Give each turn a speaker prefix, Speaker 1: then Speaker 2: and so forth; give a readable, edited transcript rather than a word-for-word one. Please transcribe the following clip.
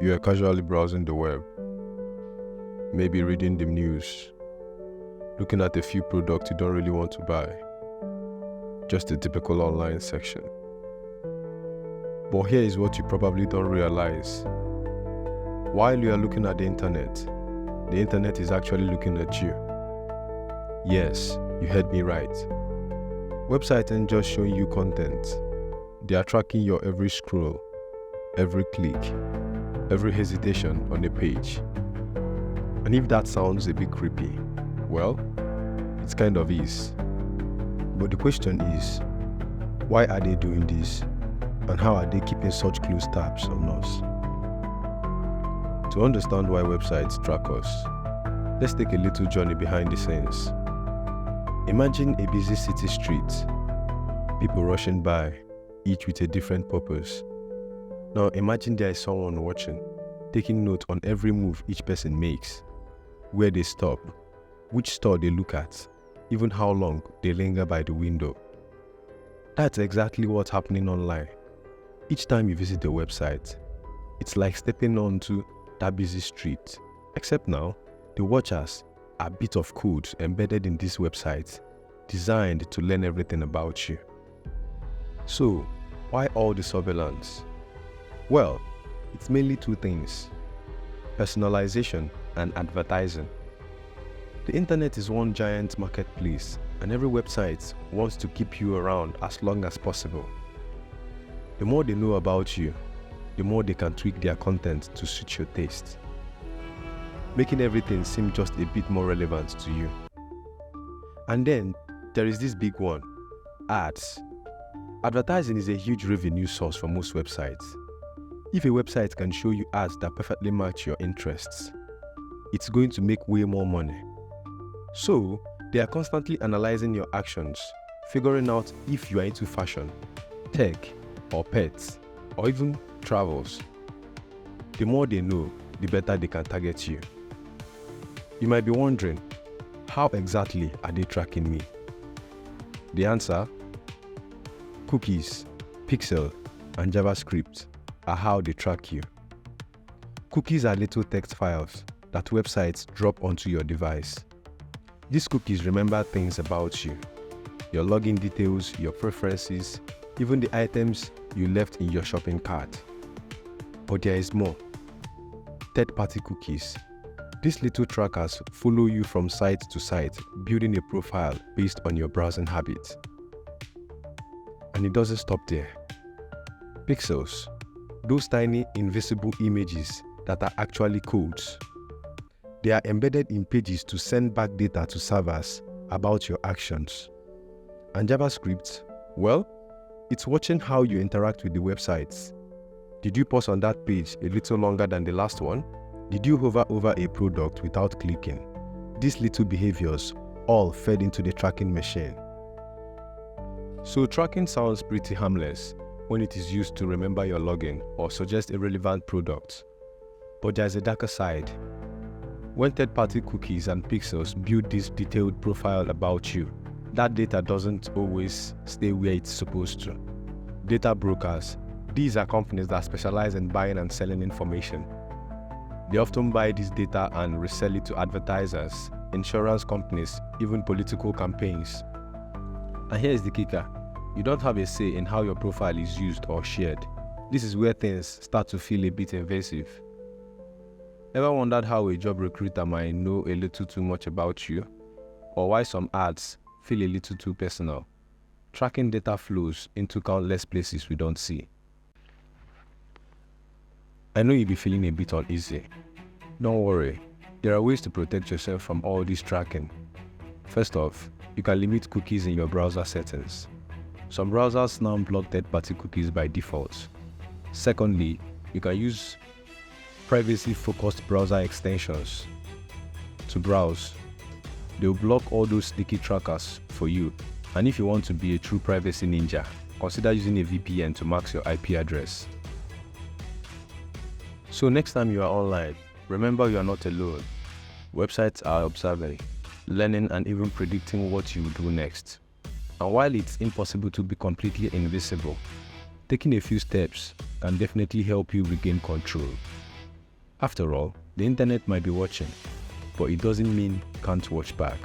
Speaker 1: You are casually browsing the web, maybe reading the news, looking at a few products you don't really want to buy. Just a typical online section. But here is what you probably don't realize. While you are looking at the internet is actually looking at you. Yes, you heard me right. Websites aren't just showing you content. They are tracking your every scroll, every click, every hesitation on a page. And if that sounds a bit creepy, well, it kind of is. But the question is, why are they doing this? And how are they keeping such close tabs on us? To understand why websites track us, let's take a little journey behind the scenes. Imagine a busy city street, people rushing by, each with a different purpose. Now imagine there is someone watching, taking note on every move each person makes, where they stop, which store they look at, even how long they linger by the window. That's exactly what's happening online. Each time you visit a website, it's like stepping onto that busy street, except now, the watchers are a bit of code embedded in this website, designed to learn everything about you. So, why all the surveillance? Well, it's mainly two things: personalization and advertising. The internet is one giant marketplace, and every website wants to keep you around as long as possible. The more they know about you, the more they can tweak their content to suit your taste, making everything seem just a bit more relevant to you. And then, there is this big one: ads. Advertising is a huge revenue source for most websites. If a website can show you ads that perfectly match your interests, it's going to make way more money. So, they are constantly analyzing your actions, figuring out if you are into fashion, tech, or pets, or even travels. The more they know, the better they can target you. You might be wondering, how exactly are they tracking me? The answer: cookies, pixel, and JavaScript are how they track you. Cookies are little text files that websites drop onto your device. These cookies remember things about you: your login details, your preferences, even the items you left in your shopping cart. But there is more: third-party cookies. These little trackers follow you from site to site, building a profile based on your browsing habits. And it doesn't stop there. Pixels, those tiny invisible images that are actually codes. They are embedded in pages to send back data to servers about your actions. And JavaScript, well, it's watching how you interact with the websites. Did you pause on that page a little longer than the last one? Did you hover over a product without clicking? These little behaviors all fed into the tracking machine. So tracking sounds pretty harmless when it is used to remember your login or suggest a relevant product. But there's a darker side. When third-party cookies and pixels build this detailed profile about you, that data doesn't always stay where it's supposed to. Data brokers, these are companies that specialize in buying and selling information. They often buy this data and resell it to advertisers, insurance companies, even political campaigns. And here's the kicker: you don't have a say in how your profile is used or shared. This is where things start to feel a bit invasive. Ever wondered how a job recruiter might know a little too much about you? Or why some ads feel a little too personal? Tracking data flows into countless places we don't see. I know you'll be feeling a bit uneasy. Don't worry, there are ways to protect yourself from all this tracking. First off, you can limit cookies in your browser settings. Some browsers now block third-party cookies by default. Secondly, you can use privacy-focused browser extensions to browse. They'll block all those sneaky trackers for you. And if you want to be a true privacy ninja, consider using a VPN to mask your IP address. So next time you are online, remember you are not alone. Websites are observing, learning, and even predicting what you will do next. And while it's impossible to be completely invisible, taking a few steps can definitely help you regain control.
Speaker 2: After all, the internet might be watching, but it doesn't mean can't watch back.